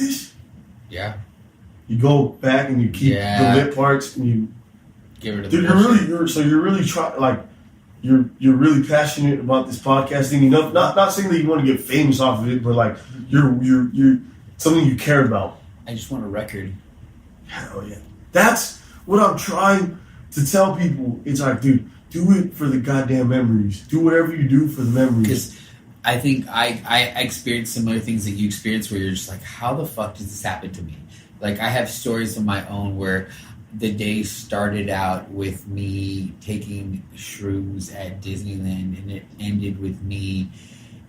this? Yeah. You go back and you keep the lit parts and you give it. Dude, you're really trying, like, you're really passionate about this podcast thing. Not saying that you want to get famous off of it, but like you're something you care about. I just want a record. Hell yeah. That's what I'm trying to tell people. It's like, dude, do it for the goddamn memories. Do whatever you do for the memories. Because I think I experienced similar things that you experienced where you're just like, how the fuck does this happen to me? Like, I have stories of my own where the day started out with me taking shrooms at Disneyland, and it ended with me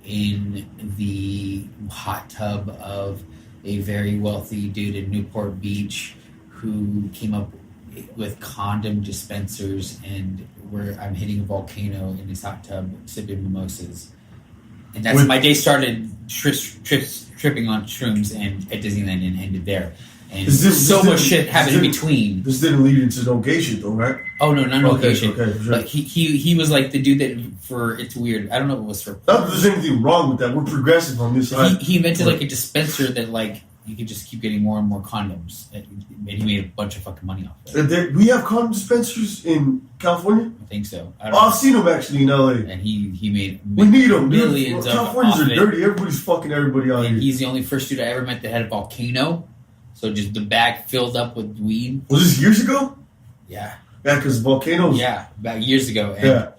in the hot tub of a very wealthy dude in Newport Beach who came up with condom dispensers, and where I'm hitting a volcano in this hot tub sipping mimosas. And that's my day started tripping on shrooms and at Disneyland and ended there. And so much shit happened in between. This didn't lead into no gay shit though, right? Oh no, not no gay shit. Okay, sure. Like he was like the dude that it's weird. I don't know if it was for. Not that there's anything wrong with that. We're progressive on this side. He invented like a dispenser that like you could just keep getting more and more condoms. And he made a bunch of fucking money off it. We have condom dispensers in California? I think so. I've seen them actually in LA. And he made we need them, millions dude. Californians are dirty. Everybody's fucking everybody out here. He's the only first dude I ever met that had a volcano. So just the bag filled up with weed. Was this years ago? Yeah. Yeah, because volcanoes. Yeah, about years ago. And,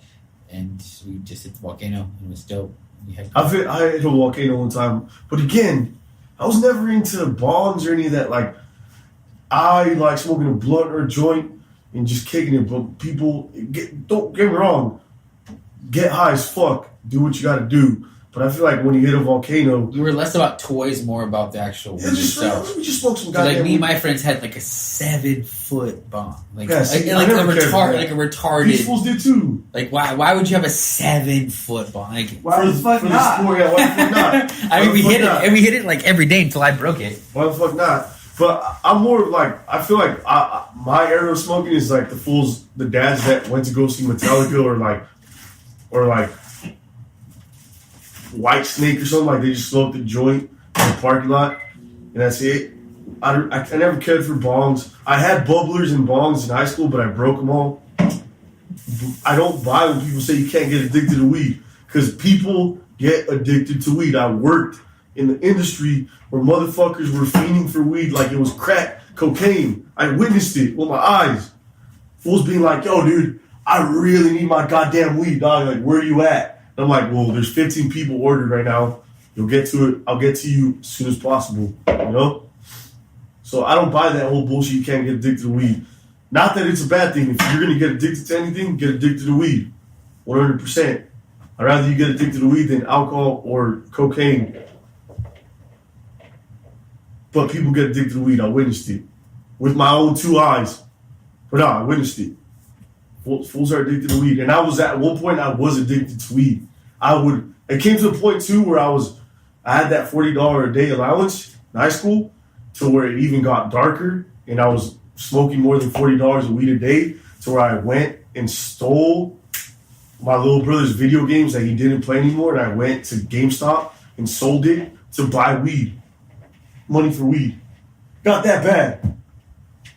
and we just hit the volcano, and it was dope. I hit a volcano one time, but again, I was never into bongs or any of that. Like, I like smoking a blunt or a joint and just kicking it. But people, don't get me wrong, get high as fuck. Do what you got to do. But I feel like when you hit a volcano, we were less about toys, more about the actual weed itself. We just smoked some goddamn. Like me and my friends had like a 7-foot bomb, like a retarded. These fools did too. Like why would you have a 7-foot bomb? Like why the fuck not? Why the fuck not? I mean, we hit it like every day until I broke it. Why the fuck not? But I'm more like, I feel like my era of smoking is like the fools, the dads that went to go see Metallica or like White Snake or something. Like they just smoked a joint in the parking lot and that's it. I never cared for bongs. I had bubblers and bongs in high school, but I broke them all. I don't buy when people say you can't get addicted to weed, because people get addicted to weed. I worked in the industry where motherfuckers were fiending for weed like it was crack cocaine. I witnessed it with my eyes. Fools being like, yo, dude, I really need my goddamn weed, dog. Like, where are you at? And I'm like, well, there's 15 people ordered right now. You'll get to it. I'll get to you as soon as possible, you know? So I don't buy that whole bullshit. You can't get addicted to weed. Not that it's a bad thing. If you're going to get addicted to anything, get addicted to weed. 100%. I'd rather you get addicted to weed than alcohol or cocaine. But people get addicted to weed. I witnessed it with my own 2 eyes. But no, I witnessed it. Fools are addicted to weed. And at one point, I was addicted to weed. It came to a point too where I had that $40 a day allowance in high school to where it even got darker. And I was smoking more than $40 of weed a day to where I went and stole my little brother's video games that he didn't play anymore. And I went to GameStop and sold it to buy weed. Money for weed. Not that bad.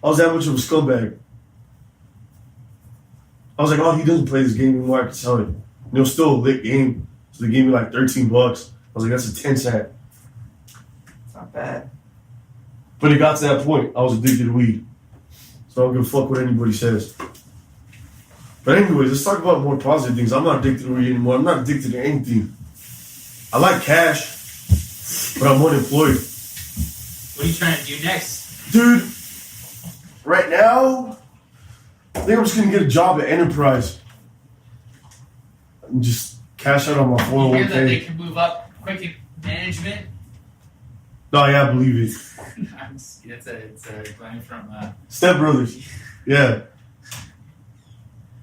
I was that much of a scumbag. I was like, oh, he doesn't play this game anymore. I can sell it. And it was still a lit game. So they gave me like $13. I was like, that's a 10 cent. It's not bad. But it got to that point. I was addicted to weed. So I don't give a fuck what anybody says. But anyways, let's talk about more positive things. I'm not addicted to weed anymore. I'm not addicted to anything. I like cash, but I'm unemployed. What are you trying to do next? Dude, right now, I think I'm just going to get a job at Enterprise. And just cash out on my 401k. You hear that they can move up quick in management? No, yeah, I believe it. It's a line from... Step Brothers. Yeah.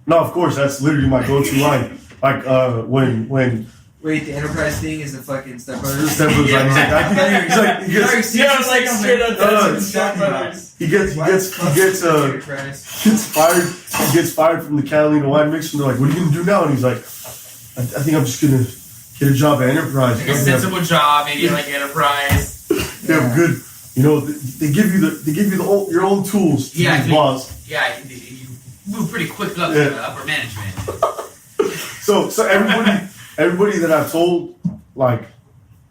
No, of course, that's literally my go-to line. Like, when Wait, the Enterprise thing is the fucking Step Brothers? Step Brothers. He gets fired from the Catalina wine mix, and they're like, what are you going to do now? And he's like, I think I'm just going to get a job at Enterprise. Like a sensible job, maybe like Enterprise. They have You know, they give you your own tools to be boss. Yeah, you move pretty quick up to upper management. So everybody that I told, like,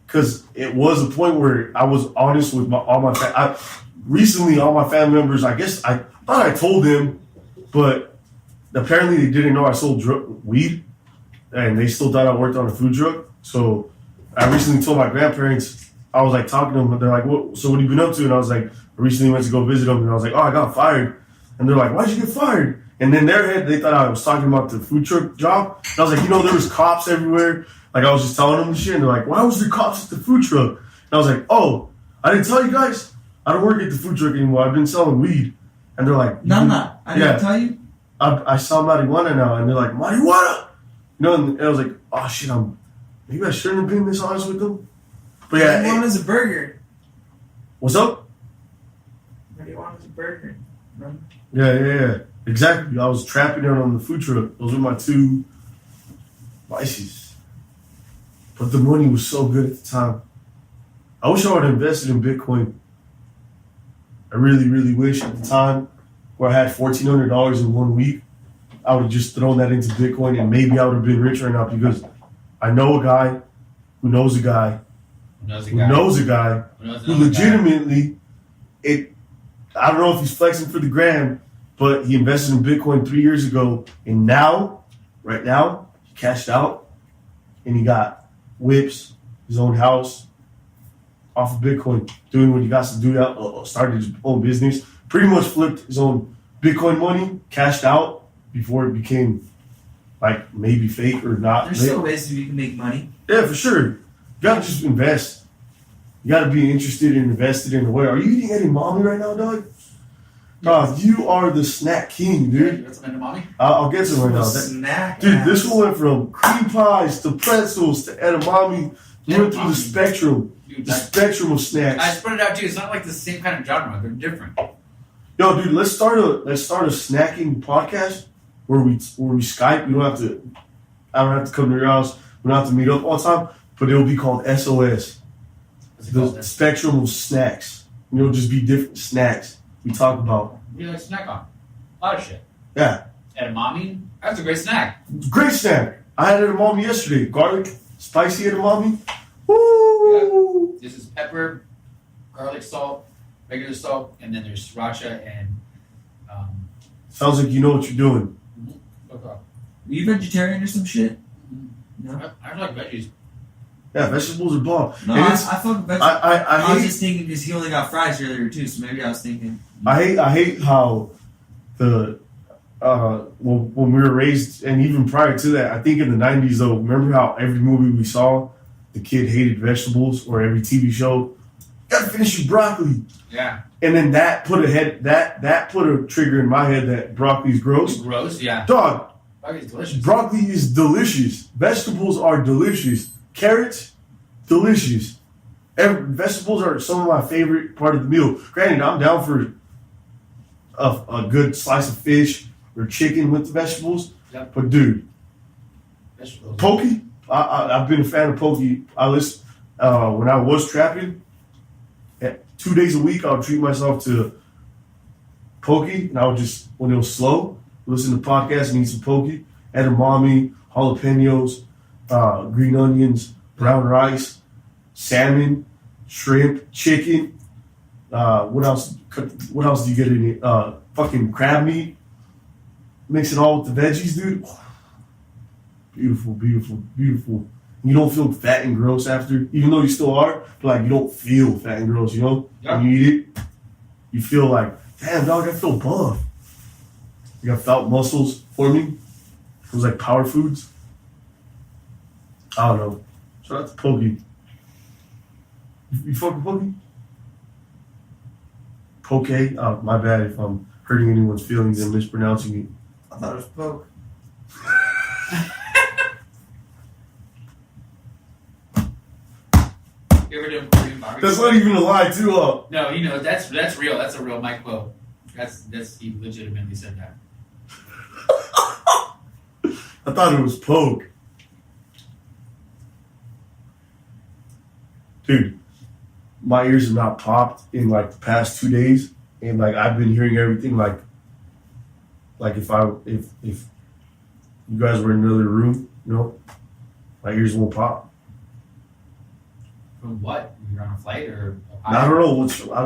because it was a point where I was honest with all my family members. I guess I thought I told them, but apparently they didn't know I sold weed, and they still thought I worked on a food truck. So I recently told my grandparents. I was like talking to them, and they're like, "What? So what have you been up to?" And I was like, "I recently went to go visit them," and I was like, "Oh, I got fired." And they're like, "Why'd you get fired?" And in their head, they thought I was talking about the food truck job. And I was like, there was cops everywhere. Like, I was just telling them the shit. And they're like, "Why was there cops at the food truck?" And I was like, "Oh, I didn't tell you guys. I don't work at the food truck anymore. I've been selling weed." And they're like, "No, I didn't tell you." I sell marijuana now. And they're like, "Marijuana?" And I was like, "Oh, shit, maybe I shouldn't have been this honest with them." But yeah. Marijuana's a burger. What's up? Marijuana's a burger. Bro. Yeah. Exactly. I was trapping out on the food truck. Those were my two vices. But the money was so good at the time. I wish I would have invested in Bitcoin. I really, really wish at the time where I had $1,400 in 1 week, I would have just thrown that into Bitcoin and maybe I would have been rich right now because I know a guy who knows a guy who legitimately, I don't know if he's flexing for the gram, but he invested in Bitcoin 3 years ago, and right now, he cashed out, and he got whips, his own house, off of Bitcoin, doing what he got to do, started his own business, pretty much flipped his own Bitcoin money, cashed out before it became, like, maybe fake or not. There's still ways you can make money. Yeah, for sure. You gotta just invest. You gotta be interested and invested in the way. Are you eating edamame right now, dog? Dog, you are the snack king, dude. You got some edamame? I'll get some right now. Snack. Dude, this one went from cream pies to pretzels to edamame. You went through the spectrum. Dude, the spectrum of snacks. I just put it out too. It's not like the same kind of genre. They're different. Yo, dude, let's start a snacking podcast where we Skype. I don't have to come to your house. We don't have to meet up all the time. But it'll be called SOS. The spectrum of snacks. It'll just be different snacks we talk about. You like snack on? A lot of shit. Yeah. Edamame? That's a great snack. Great snack. I had edamame yesterday. Garlic, spicy edamame. Woo! Yeah. This is pepper, garlic salt, regular salt, and then there's sriracha and... Sounds like you know what you're doing. Okay. Are you vegetarian or some shit? No. I like veggies. Yeah, vegetables are bomb. No, I fuck with vegetables. I was hate, just thinking because he only got fries earlier too, so maybe I was thinking. I hate how when we were raised, and even prior to that, I think in the 90s though, remember how every movie we saw, the kid hated vegetables, or every TV show, gotta finish your broccoli. Yeah. And then that put a trigger in my head that broccoli is gross. Gross, yeah. Dog. Broccoli is delicious. Broccoli is delicious. Vegetables are delicious. Carrots, delicious. Vegetables are some of my favorite part of the meal. Granted, I'm down for a good slice of fish or chicken with the vegetables. Yep. But dude, vegetables. Poke, I've been a fan of poke. When I was trapping, 2 days a week, I would treat myself to poke, and I would just, when it was slow, listen to podcasts and eat some poke, edamame, jalapenos, green onions, brown rice, salmon, shrimp, chicken. What else? What else do you get in it? Fucking crab meat. Mix it all with the veggies, dude. Beautiful, beautiful, beautiful. You don't feel fat and gross after, even though you still are. But like you don't feel fat and gross, you know. Yeah. When you eat it, you feel like, damn, dog, I feel buff. You got felt muscles forming. It was like power foods. I don't know. Shout out to Pokey. You fuck with Pokey? Poke? Oh, my bad if I'm hurting anyone's feelings and mispronouncing it. I thought it was poke. You ever done Korean barbecue? That's not even a lie, too. No, you know, that's real. That's a real Mike quote. He legitimately said that. I thought it was poke. Dude, my ears have not popped in like the past 2 days, and like I've been hearing everything like if you guys were in another room, my ears won't pop. From what? You're on a flight or? I don't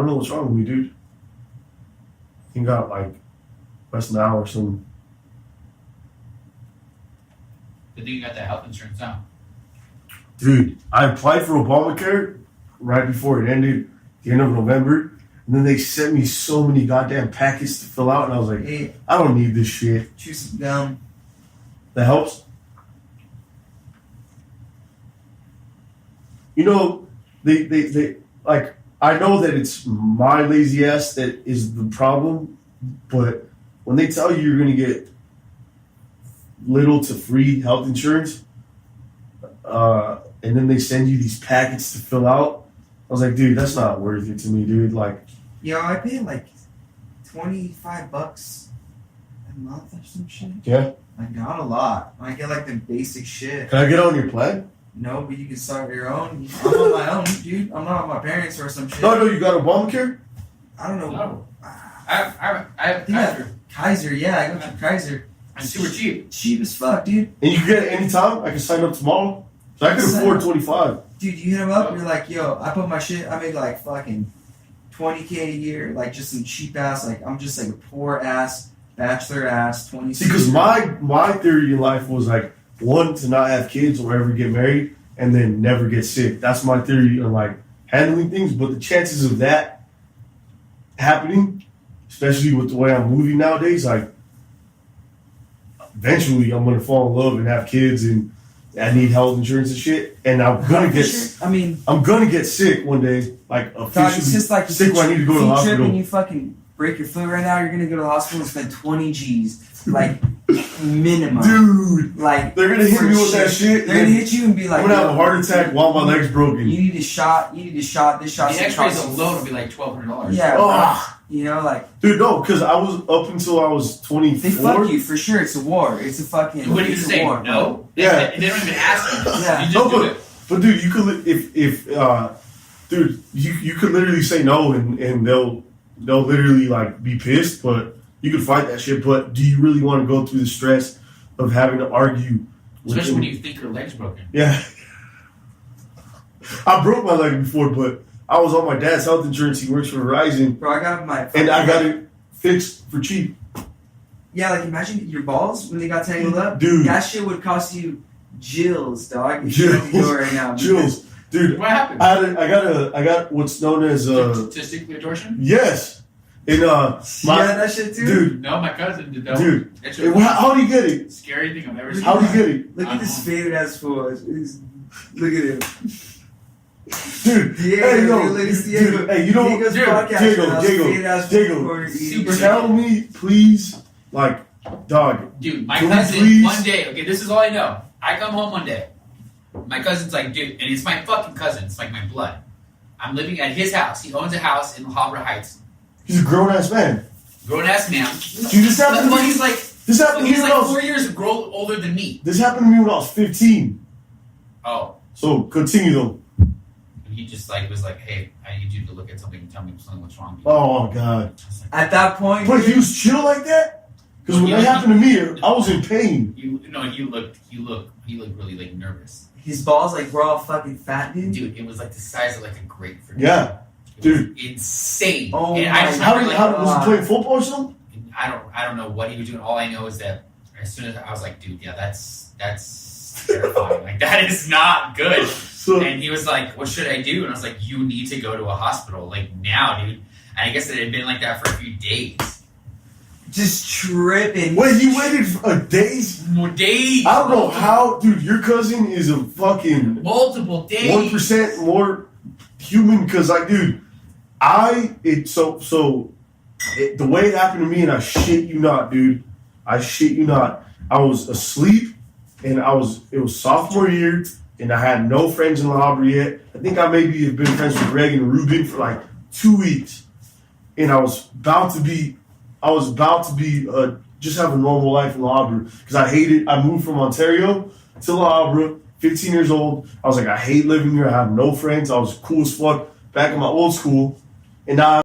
know what's wrong with me, dude. I think I got like less now or something. Good thing you got that health insurance now. Dude, I applied for Obamacare right before it ended, the end of November, and then they sent me so many goddamn packets to fill out, and I was like, Hey, I don't need this shit. chew some gum. That helps. They like, I know that it's my lazy ass that is the problem, but when they tell you you're gonna get little to free health insurance, and then they send you these packets to fill out, I was like, dude, that's not worth it to me, dude. Like, Yo, I pay like $25 a month or some shit. yeah. Like, not a lot. I get like the basic shit. Can I get on your plan? No, but you can start your own. I'm on my own, dude. I'm not on my parents or some shit. No, you got Obamacare? I don't know. No. I have think I- Kaiser. Kaiser, yeah, I go through Kaiser. I'm super cheap. Cheap as fuck, dude. And you can get it anytime? I can sign up tomorrow? So I can afford 25. Dude, you hit him up, you're like, yo, I put my shit, I make like fucking $20K a year, like just some cheap ass, like I'm just like a poor ass, bachelor ass, 20. See, because my theory in life was like, one, to not have kids or ever get married, and then never get sick. That's my theory on like handling things. But the chances of that happening, especially with the way I'm moving nowadays, like eventually I'm gonna fall in love and have kids, and I need health insurance and shit. And I'm gonna I'm gonna get sick one day, like officially it's just like sick where I need to go to the trip hospital. and you fucking break your foot right now, you're gonna go to the hospital and spend 20 G's, like minimum. Dude, like they're gonna hit me with that shit. They're gonna hit you and be like, I'm gonna have a heart attack while my leg's broken. You need a shot. This shot. The X-rays alone will be like $1,200. Yeah, Oh. you know, like, Dude, no, because I was up until I was 24. they fuck you for sure. It's a war. It's a fucking. What do you it's a say? war. No. Yeah. They don't even ask you. Yeah. You just No, do it. but dude, you could dude, you could literally say no, and they'll literally like be pissed, but you could fight that shit. But do you really want to go through the stress of having to argue? Especially when you think your leg's broken. Yeah. I broke my leg before, but I was on my dad's health insurance. He works for Verizon, Bro, I got my. and I got it fixed for cheap. Yeah, like imagine your balls when they got tangled up. Dude. That shit would cost you Jills, dog. If you had to go right now. Jules, dude. What happened? I got what's known as Testicular torsion? yes, and Yeah, that shit too. dude, No, my cousin did that. dude. It's How do you get it? the scary thing I've ever seen. How do you get it? Look at this faded ass fool. Look at him. Dude, Diego, hey, yo, look at Diego. dude, hey, you know, Diego's dude, podcast Diego, right now, Diego, faded ass Diego, fool, super tell me, please, like, dog. Dude, my Can we cousin, please- one day, okay, this is all I know. I come home one day. My cousin's like, dude, and it's my fucking cousin. It's like my blood. I'm living at his house. He owns a house in La Habra Heights. He's a grown ass man. Grown ass man. Dude, this happened to But me. he's like, This happened to me he's when like I was. 4 years older than me. This happened to me when I was 15. Oh. So continue though. And he just like was like, hey, I need you to look at something and tell me something what's wrong with you. Oh god. I was like, At that point, But he was chill like that. Because when that happened to me, I was in pain. you looked really like nervous. his balls like were all fucking fat, dude. Dude, it was like the size of like a grapefruit. Yeah, It dude. was insane. Oh and my I just How remember, did like, was he playing football or something? I don't know what he was doing. All I know is that as soon as I was like, dude, yeah, that's terrifying. Like that is not good. So And he was like, what should I do? And I was like, you need to go to a hospital, like now, dude. And I guess it had been like that for a few days. Just tripping. wait, he waited for a day? More days. I don't know how, dude. Your cousin is a fucking Multiple days. 1% more human. Because like, dude, the way it happened to me, and I shit you not, dude. I shit you not. I was asleep, and it was sophomore year, and I had no friends in La Habra yet. I think I maybe have been friends with Greg and Ruben for like 2 weeks, and I was about to be just have a normal life in La Habra because I hated. I moved from Ontario to La Habra, 15 years old. I was like, I hate living here. I have no friends. I was cool as fuck. back in my old school, and now